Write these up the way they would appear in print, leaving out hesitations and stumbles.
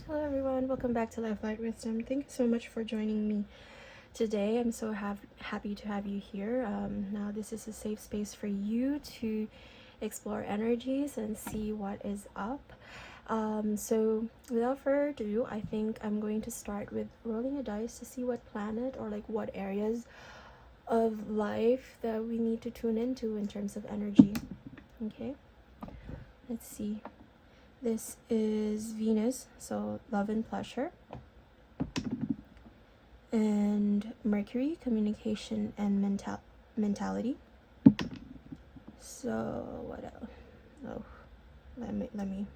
Hello everyone, welcome back to Lifelight Wisdom. Thank you so much for joining me today. I'm so happy to have you here. Now this is a safe space for you to explore energies and see what is up. So without further ado, I think I'm going to start with rolling a dice to see what planet or like what areas of life that we need to tune into in terms of energy. Okay, let's see. This is Venus, so love and pleasure. And Mercury, communication and mentality. So what else? Oh, let me.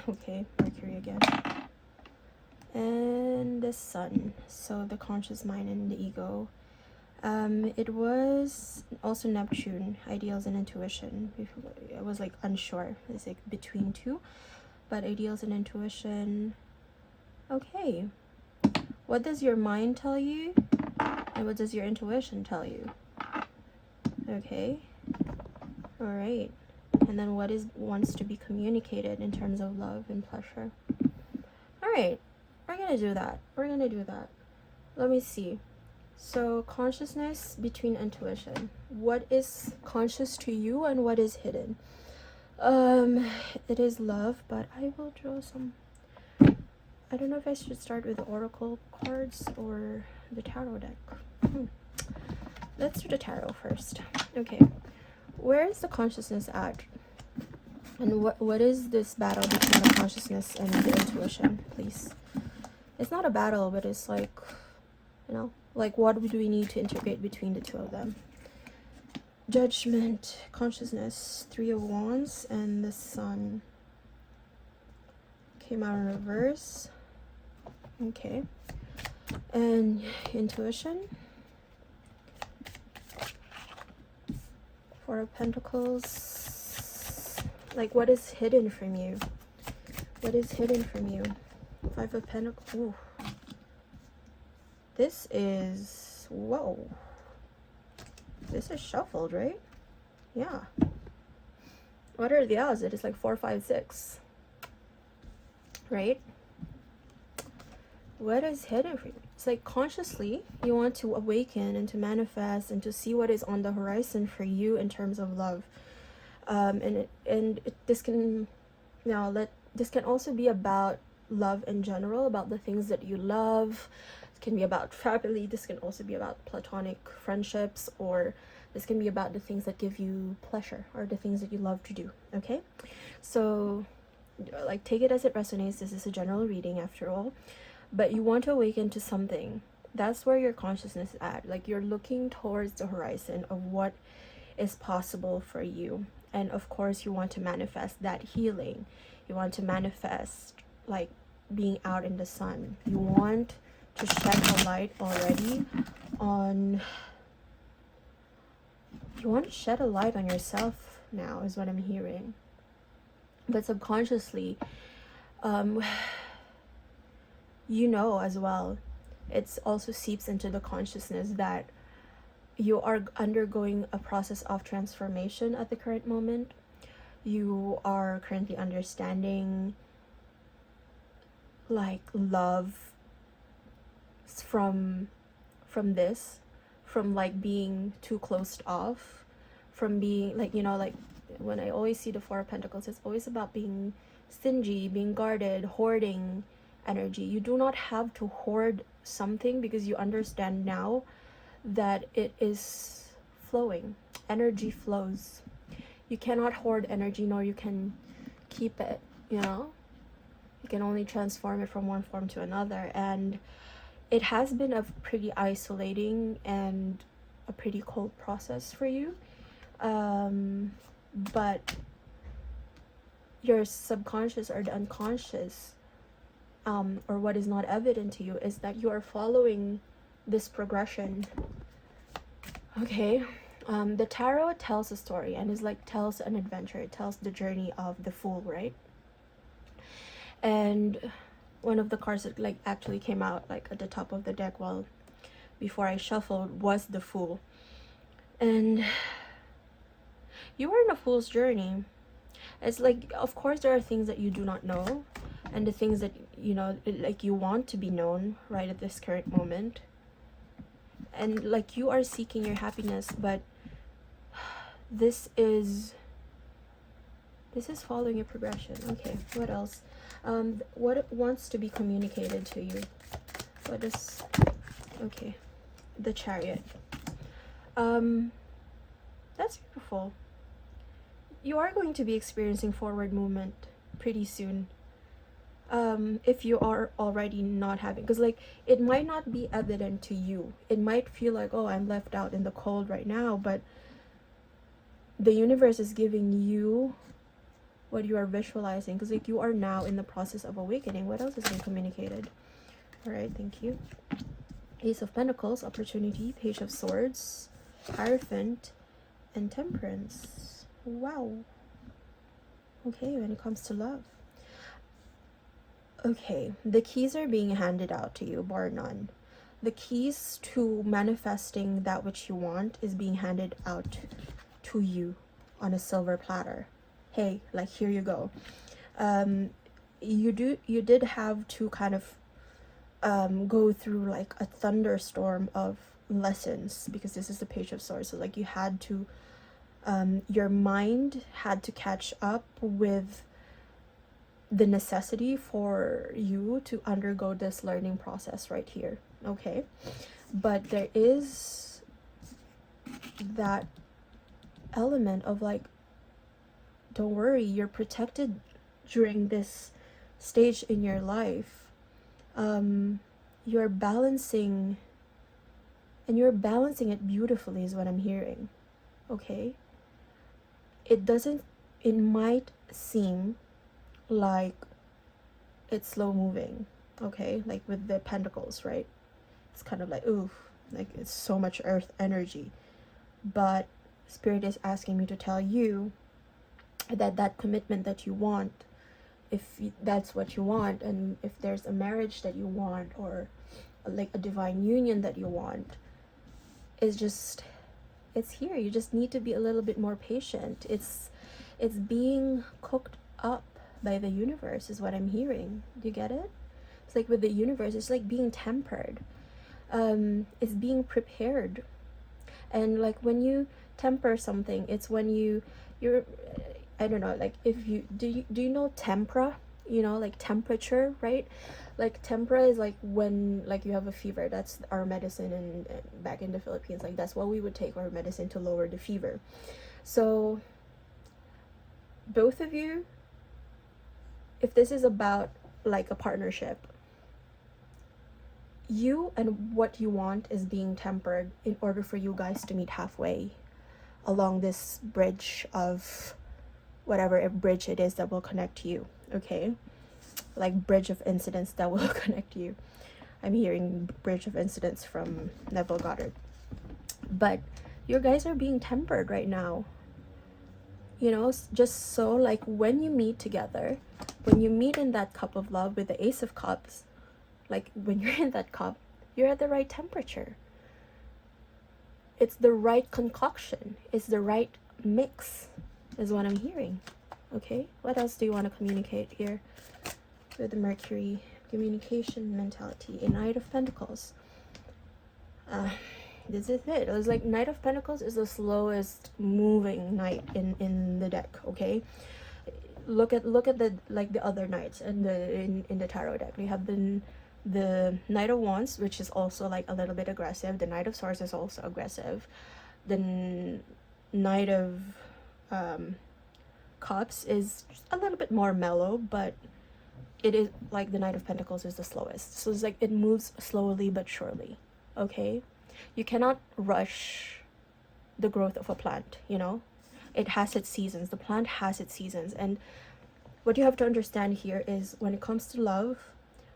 Okay, Mercury again. And the Sun, so the conscious mind and the ego. It was also Neptune, ideals and intuition. I was like unsure. It's like between two, but ideals and intuition. Okay, what does your mind tell you, and what does your intuition tell you? Okay, all right, and then what is wants to be communicated in terms of love and pleasure? All right, we're gonna do that. Let me see. So consciousness between intuition. What is conscious to you and what is hidden? It is love, but I will draw some. I don't know if I should start with the oracle cards or the tarot deck. Let's do the tarot first. Okay, where is the consciousness at? And what is this battle between the consciousness and the intuition, please? It's not a battle, but it's like, like what do we need to integrate between the two of them? Judgment, consciousness, 3 of Wands, and the Sun came out in reverse. Okay, and intuition, 4 of Pentacles. Like what is hidden from you? 5 of Pentacles. Ooh. This is, whoa, this is shuffled, right? Yeah. What are the odds? It is like 4, 5, 6, right? What is hidden for you? It's like consciously you want to awaken and to manifest and to see what is on the horizon for you in terms of love. This can also be about love in general, about the things that you love. It can be about family. This can also be about platonic friendships, or this can be about the things that give you pleasure or the things that you love to do. Okay, so like take it as it resonates. This is a general reading after all, but you want to awaken to something. That's where your consciousness is at. Like you're looking towards the horizon of what is possible for you, and of course you want to manifest that healing. You want to manifest like being out in the sun. You want to shed a light already on, you want to shed a light on yourself now, is what I'm hearing. But subconsciously, as well, it's also seeps into the consciousness that you are undergoing a process of transformation at the current moment. You are currently understanding like love from like being too closed off, from being like, like when I always see the 4 of Pentacles, it's always about being stingy, being guarded, hoarding energy. You do not have to hoard something because you understand now that it is flowing. Energy flows. You cannot hoard energy, nor you can keep it, you can only transform it from one form to another. And it has been a pretty isolating and a pretty cold process for you, but your subconscious or the unconscious, or what is not evident to you, is that you are following this progression. Okay, the tarot tells a story and is like tells an adventure. It tells the journey of the fool, right? And one of the cards that like actually came out like at the top of the deck before I shuffled was the Fool. And you are in a fool's journey, It's like, of course there are things that you do not know, and the things that, you know, like you want to be known right at this current moment, and like you are seeking your happiness, but this is following a progression. Okay, what else? What wants to be communicated to you? What is, okay, the Chariot. That's beautiful. You are going to be experiencing forward movement pretty soon. If you are already not having, because like it might not be evident to you. It might feel like, oh, I'm left out in the cold right now, but the universe is giving you what you are visualizing, because like you are now in the process of awakening. What else is being communicated? All right, thank you. Ace of Pentacles, opportunity, Page of Swords, Hierophant, and Temperance. Wow. Okay, when it comes to love. Okay, the keys are being handed out to you, bar none. The keys to manifesting that which you want is being handed out to you on a silver platter. Hey, like, here you go. You did have to kind of go through like a thunderstorm of lessons, because this is the Page of Swords. So like you had to, your mind had to catch up with the necessity for you to undergo this learning process right here. Okay, but there is that element of like, don't worry, you're protected during this stage in your life. You're balancing, and you're balancing it beautifully is what I'm hearing. Okay, it might seem like it's slow moving, okay, like with the pentacles, right? It's kind of like, ooh, like it's so much earth energy, but Spirit is asking me to tell you that commitment that you want, if that's what you want, and if there's a marriage that you want, or like a divine union that you want, is just, it's here. You just need to be a little bit more patient. It's being cooked up by the universe is what I'm hearing. Do you get it? It's like with the universe, it's like being tempered. It's being prepared. And like when you temper something, it's when you're, I don't know, like if you do you know tempera, you know, like temperature, right? Like tempera is like when like you have a fever. That's our medicine, and back in the Philippines, like that's what we would take, our medicine to lower the fever. So both of you, if this is about like a partnership, you and what you want is being tempered in order for you guys to meet halfway along this bridge of whatever bridge it is that will connect you. Okay, like bridge of incidents that will connect you. I'm hearing bridge of incidents from Neville Goddard. But your guys are being tempered right now, you know, just so like when you meet together, when you meet in that cup of love with the Ace of Cups, like when you're in that cup, you're at the right temperature. It's the right concoction. It's the right mix is what I'm hearing. Okay, what else do you want to communicate here with the Mercury? Communication mentality, a Knight of Pentacles. This is it. It was like Knight of Pentacles is the slowest moving knight in the deck. Okay, look at the like the other knights in the tarot deck. We have the Knight of Wands, which is also like a little bit aggressive. The Knight of Swords is also aggressive. The Knight of Cups is just a little bit more mellow, but it is like the Knight of Pentacles is the slowest. So it's like it moves slowly but surely. Okay, you cannot rush the growth of a plant, you know. It has its seasons. The plant has its seasons. And what you have to understand here is, when it comes to love,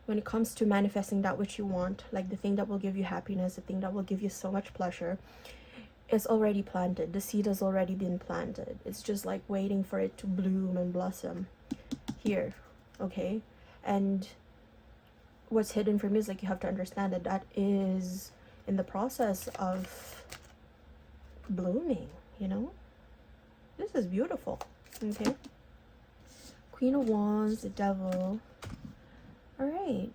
when it comes to manifesting that which you want, like the thing that will give you happiness, the thing that will give you so much pleasure, it's already planted. The seed has already been planted. It's just like waiting for it to bloom and blossom here. Okay, and what's hidden from you is like, you have to understand that that is in the process of blooming, you know. This is beautiful. Okay, Queen of Wands, the Devil. All right.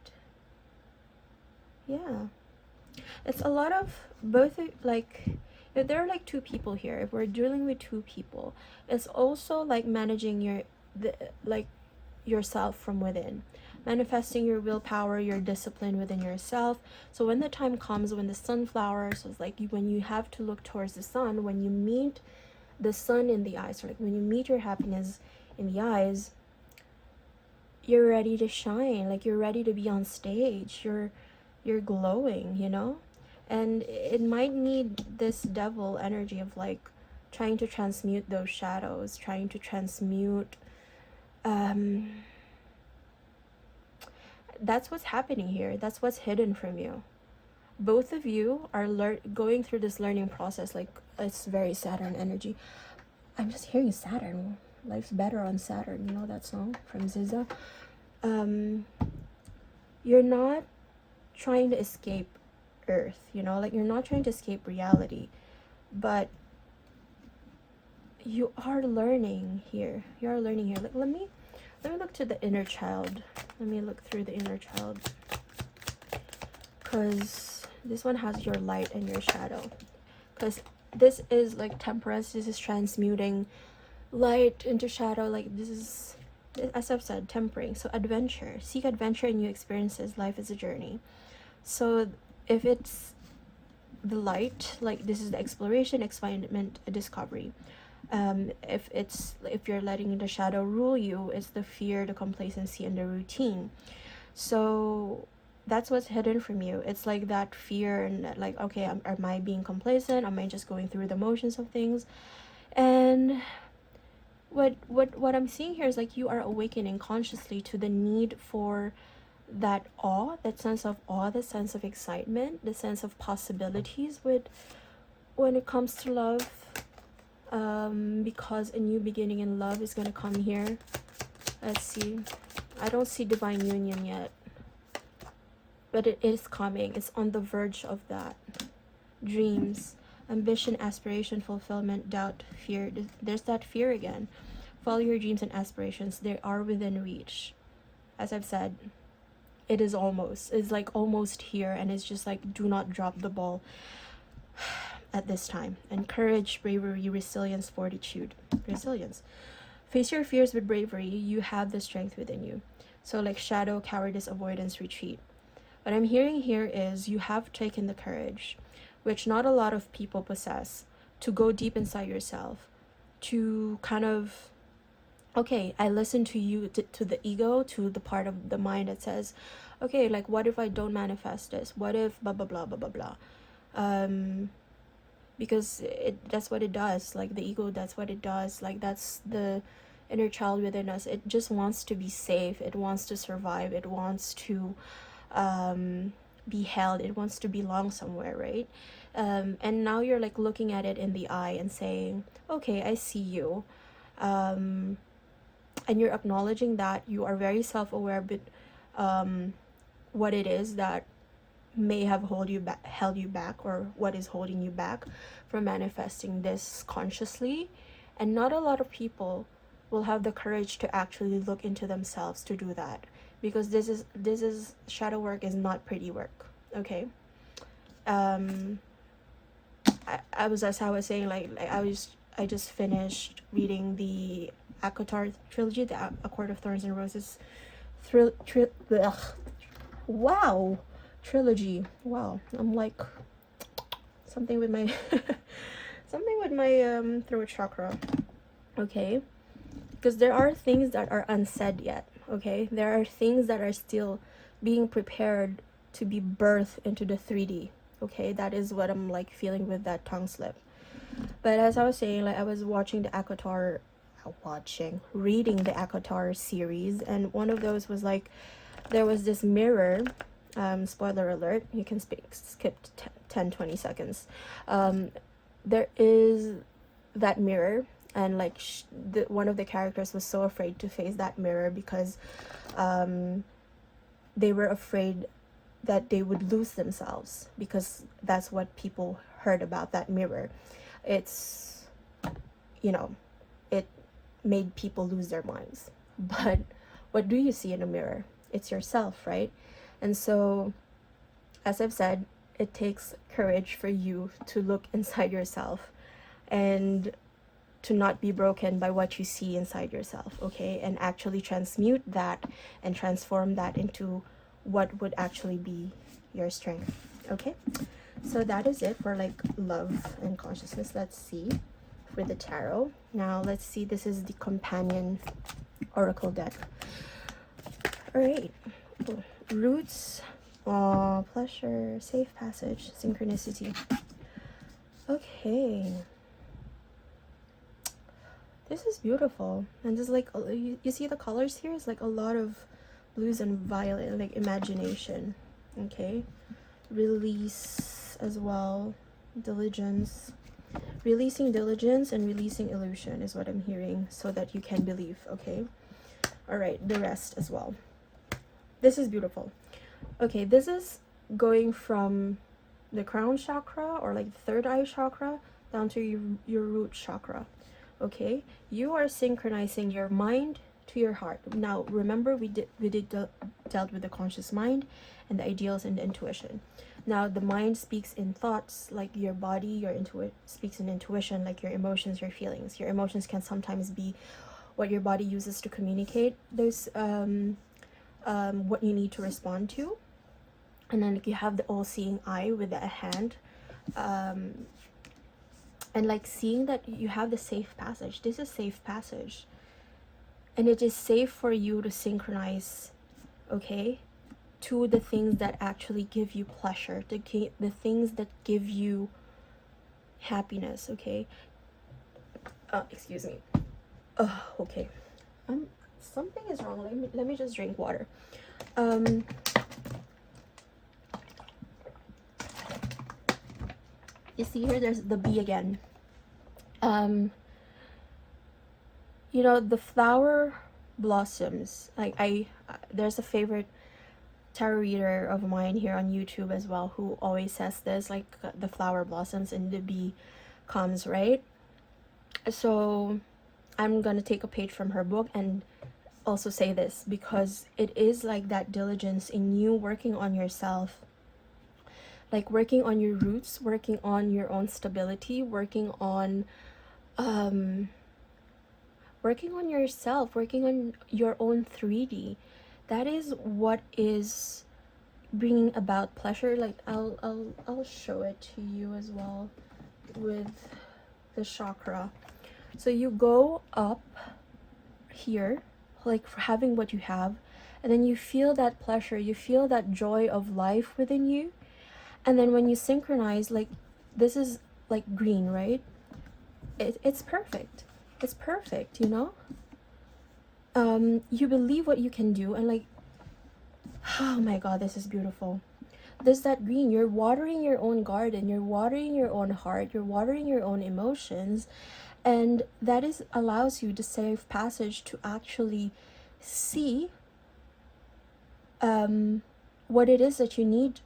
Yeah. It's a lot of both, like, if there are like two people here, if we're dealing with two people, it's also like managing like yourself from within, manifesting your willpower, your discipline within yourself. So when the time comes, when the sunflower, so it's like when you have to look towards the sun, when you meet the sun in the eyes, or like when you meet your happiness in the eyes, you're ready to shine, like you're ready to be on stage, you're glowing, you know. And it might need this devil energy of like trying to transmute those shadows, trying to transmute that's what's happening here. That's what's hidden from you. Both of you are going through this learning process. Like, it's very Saturn energy. I'm just hearing Saturn. Life's better on Saturn. You know that song from Ziza? You're not trying to escape Earth, you know? Like, you're not trying to escape reality. But you are learning here. You are learning here. Like, let me look to the inner child. Let me look through the inner child. Because this one has your light and your shadow. Because this is like temperance. This is transmuting light into shadow. Like, this is, as I've said, tempering. So adventure. Seek adventure and new experiences. Life is a journey. So if it's the light, like this is the exploration, excitement, discovery. If you're letting the shadow rule you, it's the fear, the complacency, and the routine. So that's what's hidden from you. It's like that fear and that, like, okay, am I being complacent? Am I just going through the motions of things? And what I'm seeing here is like you are awakening consciously to the need for that awe, that sense of awe, the sense of excitement, the sense of possibilities with when it comes to love. Because a new beginning in love is gonna come here. Let's see. I don't see divine union yet, but it is coming. It's on the verge of that. Dreams, ambition, aspiration, fulfillment, doubt, fear. There's that fear again. Follow your dreams and aspirations. They are within reach. As I've said, it's like almost here, and it's just like, do not drop the ball at this time. And courage, bravery, resilience, fortitude. Resilience. Face your fears with bravery. You have the strength within you. So like shadow, cowardice, avoidance, retreat. What I'm hearing here is you have taken the courage, which not a lot of people possess, to go deep inside yourself, to kind of, okay, I listen to you, to the ego, to the part of the mind that says, okay, like, what if I don't manifest this? What if blah, blah, blah, blah, blah, blah. Because that's what it does. Like, the ego, that's what it does. Like, that's the inner child within us. It just wants to be safe. It wants to survive. It wants to be held. It wants to belong somewhere, right? And now you're like looking at it in the eye and saying, okay, I see you. And you're acknowledging that you are very self-aware, but what it is that may have held you back, or what is holding you back from manifesting this consciously. And not a lot of people will have the courage to actually look into themselves to do that, because this is shadow work is not pretty work. Okay. I was, as I was saying, I just finished reading the ACOTAR trilogy, the A Court of Thorns and Roses trilogy. Wow, I'm like something with my throat chakra. Okay, because there are things that are unsaid yet. Okay, there are things that are still being prepared to be birthed into the 3D. Okay, that is what I'm like feeling with that tongue slip. But as I was saying, like, I was reading the ACOTAR series, and one of those was like, there was this mirror. Spoiler alert, you can skip 10-20 seconds. There is that mirror, and like one of the characters was so afraid to face that mirror because they were afraid that they would lose themselves, because that's what people heard about that mirror. It's, it made people lose their minds. but what do you see in a mirror? It's yourself, right? And so, as I've said, it takes courage for you to look inside yourself and to not be broken by what you see inside yourself, okay? And actually transmute that and transform that into what would actually be your strength, okay? So that is it for like love and consciousness. Let's see for the tarot. Now let's see, this is the companion oracle deck. All right, roots, pleasure, safe passage, synchronicity. Okay, this is beautiful. And there's like, you see the colors here? It's like a lot of blues and violet, like imagination. Okay, release as well, diligence, releasing diligence and releasing illusion is what I'm hearing, so that you can believe. Okay, all right, the rest as well. This is beautiful. Okay, this is going from the crown chakra, or like third eye chakra, down to your root chakra. Okay, you are synchronizing your mind to your heart. Now remember, we dealt with the conscious mind and the ideals and the intuition. Now the mind speaks in thoughts, like your body. Your speaks in intuition, like your emotions, your feelings. Your emotions can sometimes be what your body uses to communicate those what you need to respond to. And then you have the all-seeing eye with the hand, and like seeing that you have the safe passage. This is safe passage, and it is safe for you to synchronize, okay, to the things that actually give you pleasure, the things that give you happiness. Okay, excuse me. Okay, something is wrong. Let me just drink water. You see here, there's the bee again. You know, the flower blossoms. Like there's a favorite tarot reader of mine here on YouTube as well, who always says this, like the flower blossoms and the bee comes, right? So I'm gonna take a page from her book and also say this, because it is like that diligence in you working on yourself, like working on your roots, working on your own stability, working on yourself, working on your own 3D. That is what is bringing about pleasure. Like I'll show it to you as well with the chakra. So you go up here, like for having what you have, and then you feel that pleasure, you feel that joy of life within you. And then when you synchronize, like this is like green, right? It's perfect. It's perfect, you know? You believe what you can do, and like, oh my god, this is beautiful. There's that green. You're watering your own garden, you're watering your own heart, you're watering your own emotions, and that is allows you the safe passage to actually see what it is that you need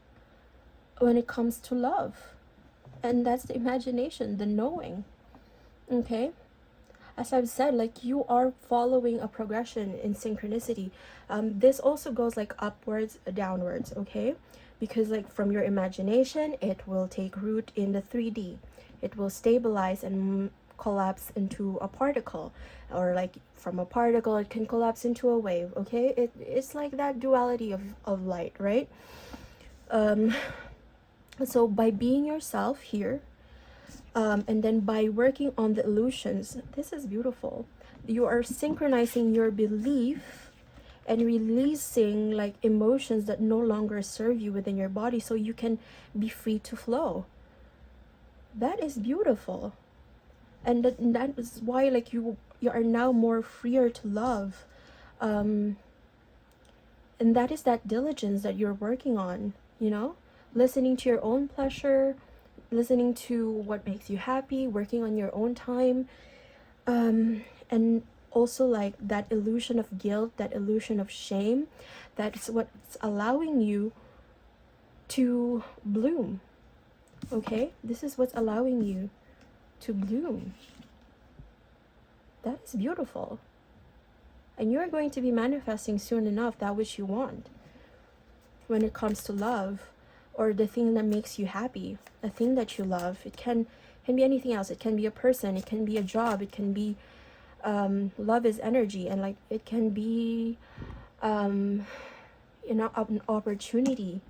when it comes to love. And that's the imagination, the knowing. Okay, as I've said, like you are following a progression in synchronicity. This also goes like upwards, downwards, okay? Because like from your imagination, it will take root in the 3D. It will stabilize and collapse into a particle, or like from a particle it can collapse into a wave. Okay, it's like that duality of light, right? So by being yourself here, and then by working on the illusions, this is beautiful. You are synchronizing your belief and releasing like emotions that no longer serve you within your body, so you can be free to flow. That is beautiful. And that is why like you are now more freer to love. And that is that diligence that you're working on, you know, listening to your own pleasure, listening to what makes you happy, working on your own time, and also like that illusion of guilt, that illusion of shame, that's what's allowing you to bloom. Okay, this is what's allowing you to bloom. That is beautiful. And you're going to be manifesting soon enough that which you want. When it comes to love, or the thing that makes you happy, a thing that you love, it can be anything else. It can be a person, it can be a job, it can be love is energy, and like it can be an opportunity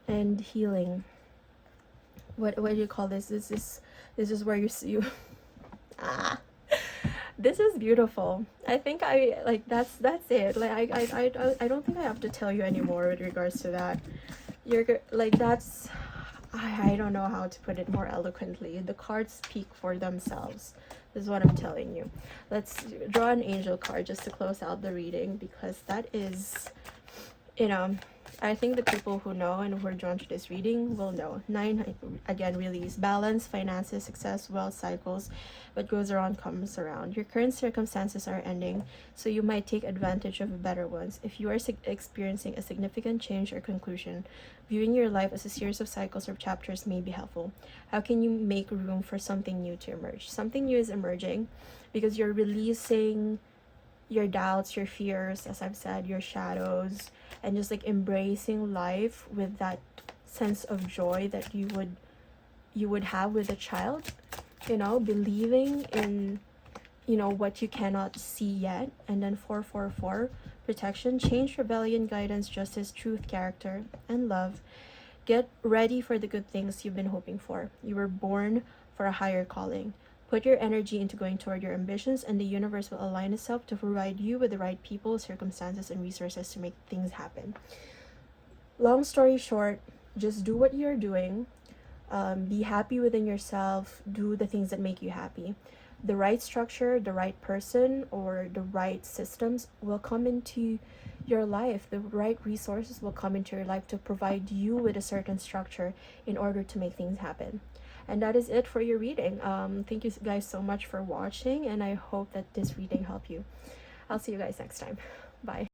and healing. What do you call this? This is where you this is beautiful. I think I like that's it. Like I don't think I have to tell you anymore with regards to that. You're like that's I don't know how to put it more eloquently. The cards speak for themselves. This is what I'm telling you. Let's draw an angel card just to close out the reading, because that is, I think the people who know and who are drawn to this reading will know. 9, again, release, balance, finances, success, wealth cycles. What goes around comes around. Your current circumstances are ending, so you might take advantage of better ones. If you are experiencing a significant change or conclusion, viewing your life as a series of cycles or chapters may be helpful. How can you make room for something new to emerge? Something new is emerging because you're releasing your doubts, your fears, as I've said, your shadows, and just like embracing life with that sense of joy that you would have with a child, believing in what you cannot see yet. And then 444, protection, change, rebellion, guidance, justice, truth, character, and love. Get ready for the good things you've been hoping for. You were born for a higher calling. Put your energy into going toward your ambitions, and the universe will align itself to provide you with the right people, circumstances, and resources to make things happen. Long story short, just do what you're doing. Be happy within yourself. Do the things that make you happy. The right structure, the right person, or the right systems will come into your life. The right resources will come into your life to provide you with a certain structure in order to make things happen. And that is it for your reading. Thank you guys so much for watching, and I hope that this reading helped you. I'll see you guys next time. Bye.